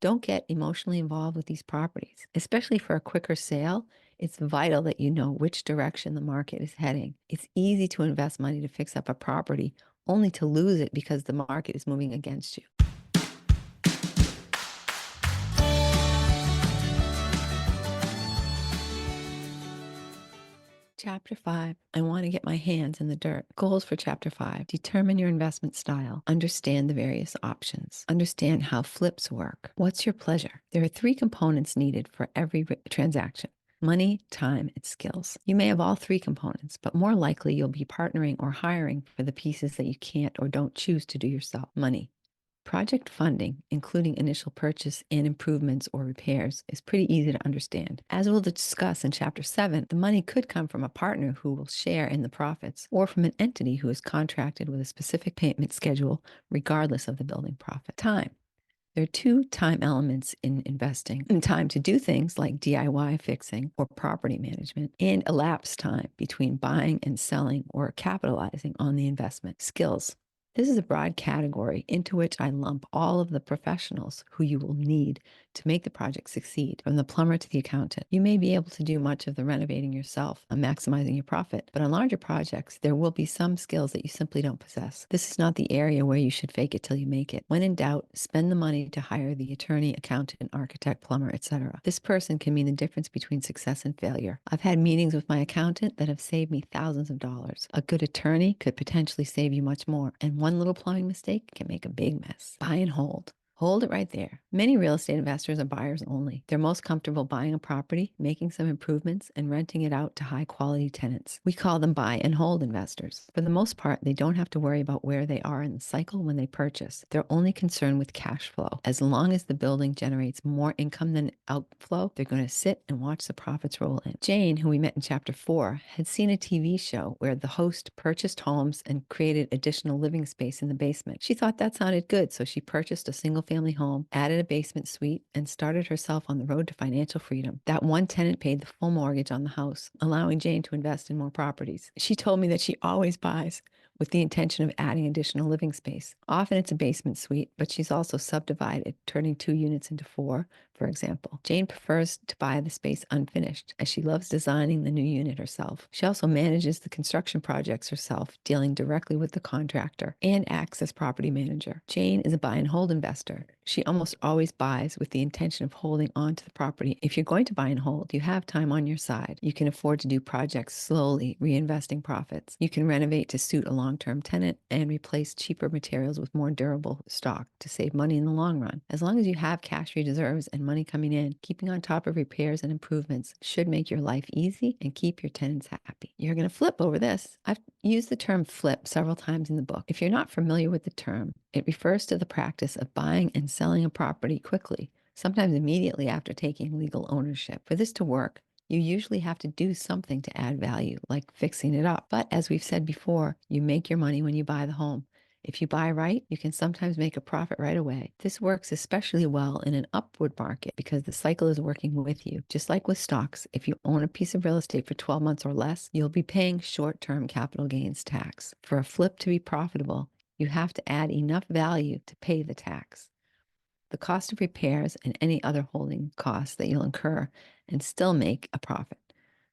Don't get emotionally involved with these properties, especially for a quicker sale. It's vital that you know which direction the market is heading. It's easy to invest money to fix up a property only to lose it because the market is moving against you. Chapter 5, I want to get my hands in the dirt. Goals for Chapter 5. Determine your investment style. Understand the various options. Understand how flips work. What's your pleasure? There are 3 components needed for every transaction: money, time, and skills. You may have all 3 components, but more likely you'll be partnering or hiring for the pieces that you can't or don't choose to do yourself. Money. Project funding, including initial purchase and improvements or repairs, is pretty easy to understand. As we'll discuss in Chapter 7, the money could come from a partner who will share in the profits, or from an entity who is contracted with a specific payment schedule, regardless of the building profit. Time. There are 2 time elements in investing: time to do things like DIY fixing or property management, and elapsed time between buying and selling or capitalizing on the investment. Skills. This is a broad category into which I lump all of the professionals who you will need to make the project succeed, from the plumber to the accountant. You may be able to do much of the renovating yourself and maximizing your profit, but on larger projects, there will be some skills that you simply don't possess. This is not the area where you should fake it till you make it. When in doubt, spend the money to hire the attorney, accountant, architect, plumber, etc. This person can mean the difference between success and failure. I've had meetings with my accountant that have saved me thousands of dollars. A good attorney could potentially save you much more, and one little plumbing mistake can make a big mess. Buy and hold. Hold it right there. Many real estate investors are buyers only. They're most comfortable buying a property, making some improvements, and renting it out to high quality tenants. We call them buy and hold investors. For the most part, they don't have to worry about where they are in the cycle when they purchase. They're only concerned with cash flow. As long as the building generates more income than outflow, they're going to sit and watch the profits roll in. Jane, who we met in Chapter 4, had seen a TV show where the host purchased homes and created additional living space in the basement. She thought that sounded good, so she purchased a single-family home, added a basement suite, and started herself on the road to financial freedom. That one tenant paid the full mortgage on the house, allowing Jane to invest in more properties. She told me that she always buys with the intention of adding additional living space. Often it's a basement suite, but she's also subdivided, turning 2 units into 4, for example. Jane prefers to buy the space unfinished, as she loves designing the new unit herself. She also manages the construction projects herself, dealing directly with the contractor, and acts as property manager. Jane is a buy and hold investor. She almost always buys with the intention of holding on to the property. If you're going to buy and hold, you have time on your side. You can afford to do projects slowly, reinvesting profits. You can renovate to suit a long-term tenant and replace cheaper materials with more durable stock to save money in the long run. As long as you have cash reserves and money coming in, keeping on top of repairs and improvements should make your life easy and keep your tenants happy. You're going to flip over this. I've used the term flip several times in the book. If you're not familiar with the term, it refers to the practice of buying and selling a property quickly, sometimes immediately after taking legal ownership. For this to work, you usually have to do something to add value, like fixing it up. But as we've said before, you make your money when you buy the home. If you buy right, you can sometimes make a profit right away. This works especially well in an upward market because the cycle is working with you. Just like with stocks, if you own a piece of real estate for 12 months or less, you'll be paying short-term capital gains tax. For a flip to be profitable, you have to add enough value to pay the tax, the cost of repairs, and any other holding costs that you'll incur, and still make a profit.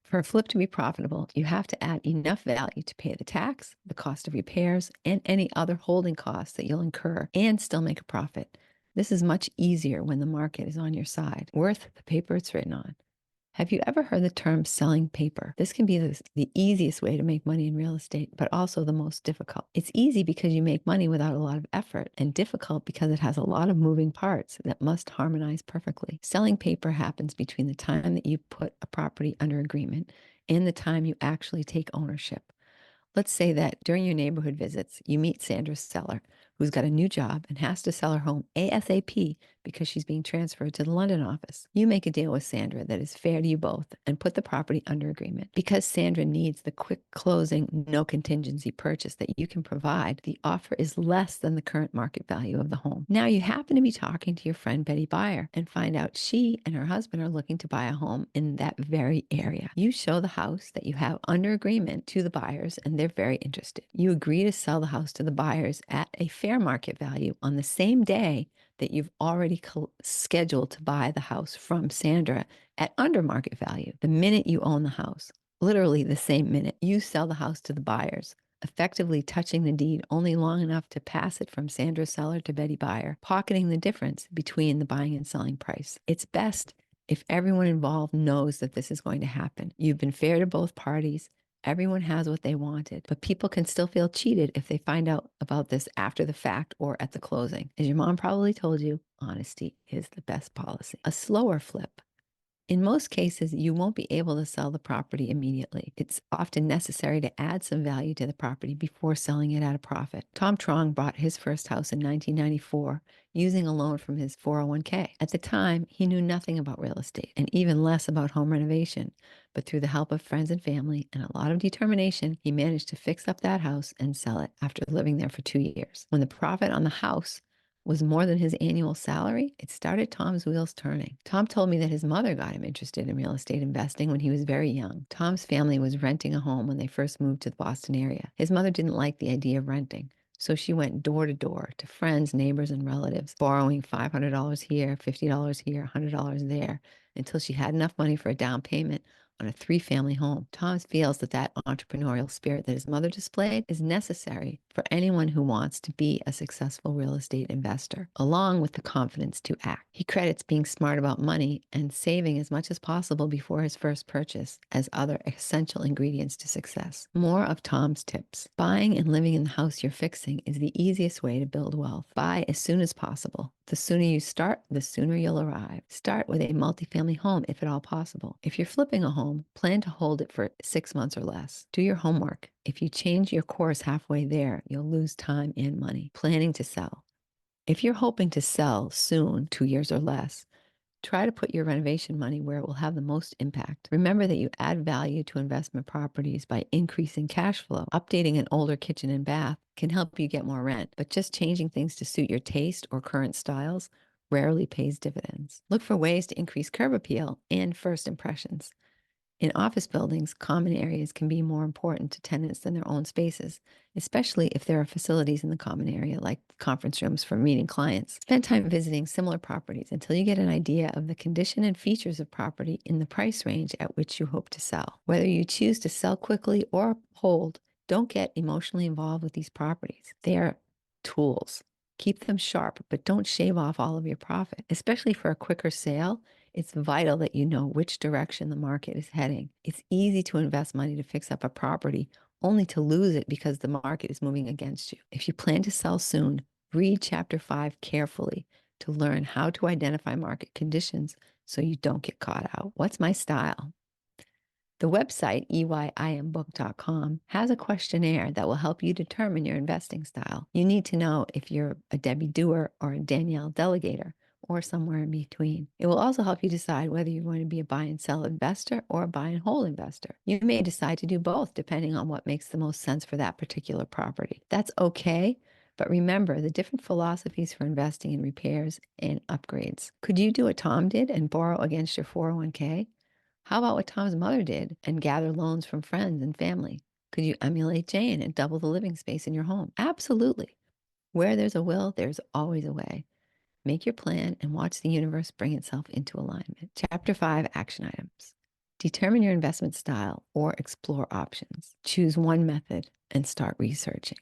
For a flip to be profitable, you have to add enough value to pay the tax, the cost of repairs, and any other holding costs that you'll incur, and still make a profit. This is much easier when the market is on your side, worth the paper it's written on. Have you ever heard the term selling paper? This can be the easiest way to make money in real estate, but also the most difficult. It's easy because you make money without a lot of effort, and difficult because it has a lot of moving parts that must harmonize perfectly. Selling paper happens between the time that you put a property under agreement and the time you actually take ownership. Let's say that during your neighborhood visits, you meet Sandra's seller, who's got a new job and has to sell her home ASAP because she's being transferred to the London office. You make a deal with Sandra that is fair to you both and put the property under agreement. Because Sandra needs the quick closing, no contingency purchase that you can provide, the offer is less than the current market value of the home. Now you happen to be talking to your friend Betty Buyer and find out she and her husband are looking to buy a home in that very area. You show the house that you have under agreement to the buyers, and they're very interested. You agree to sell the house to the buyers at a fair market value on the same day that you've already scheduled to buy the house from Sandra at under market value. The minute you own the house, literally the same minute, you sell the house to the buyers, effectively touching the deed only long enough to pass it from Sandra's seller to Betty buyer, pocketing the difference between the buying and selling price. It's best if everyone involved knows that this is going to happen. You've been fair to both parties. Everyone has what they wanted, but people can still feel cheated if they find out about this after the fact or at the closing. As your mom probably told you, honesty is the best policy. A slower flip. In most cases, you won't be able to sell the property immediately. It's often necessary to add some value to the property before selling it at a profit. Tom Trong bought his first house in 1994 using a loan from his 401k. At the time, he knew nothing about real estate and even less about home renovation. But through the help of friends and family and a lot of determination, he managed to fix up that house and sell it after living there for 2 years. When the profit on the house was more than his annual salary, it started Tom's wheels turning. Tom told me that his mother got him interested in real estate investing when he was very young. Tom's family was renting a home when they first moved to the Boston area. His mother didn't like the idea of renting, so she went door to door to friends, neighbors, and relatives, borrowing $500 here, $50 here, $100 there, until she had enough money for a down payment on a 3-family home. Tom feels that entrepreneurial spirit that his mother displayed is necessary for anyone who wants to be a successful real estate investor, along with the confidence to act. He credits being smart about money and saving as much as possible before his first purchase as other essential ingredients to success. More of Tom's tips. Buying and living in the house you're fixing is the easiest way to build wealth. Buy as soon as possible. The sooner you start, the sooner you'll arrive. Start with a multifamily home if at all possible. If you're flipping a home, plan to hold it for 6 months or less. Do your homework. If you change your course halfway there, you'll lose time and money. Planning to sell. If you're hoping to sell soon, 2 years or less, try to put your renovation money where it will have the most impact. Remember that you add value to investment properties by increasing cash flow. Updating an older kitchen and bath can help you get more rent, but just changing things to suit your taste or current styles rarely pays dividends. Look for ways to increase curb appeal and first impressions. In office buildings, common areas can be more important to tenants than their own spaces, especially if there are facilities in the common area like conference rooms for meeting clients. Spend time visiting similar properties until you get an idea of the condition and features of property in the price range at which you hope to sell. Whether you choose to sell quickly or hold, don't get emotionally involved with these properties. They are tools. Keep them sharp, but don't shave off all of your profit. Especially for a quicker sale, it's vital that you know which direction the market is heading. It's easy to invest money to fix up a property only to lose it because the market is moving against you. If you plan to sell soon, read Chapter 5 carefully to learn how to identify market conditions so you don't get caught out. What's my style? The website, EYIMbook.com, has a questionnaire that will help you determine your investing style. You need to know if you're a Debbie Doer or a Danielle Delegator, or somewhere in between. It will also help you decide whether you're going to be a buy and sell investor or a buy and hold investor. You may decide to do both depending on what makes the most sense for that particular property. That's okay, but remember the different philosophies for investing in repairs and upgrades. Could you do what Tom did and borrow against your 401k? How about what Tom's mother did and gather loans from friends and family? Could you emulate Jane and double the living space in your home? Absolutely. Where there's a will, there's always a way. Make your plan and watch the universe bring itself into alignment. Chapter 5, Action Items. Determine your investment style or explore options. Choose one method and start researching.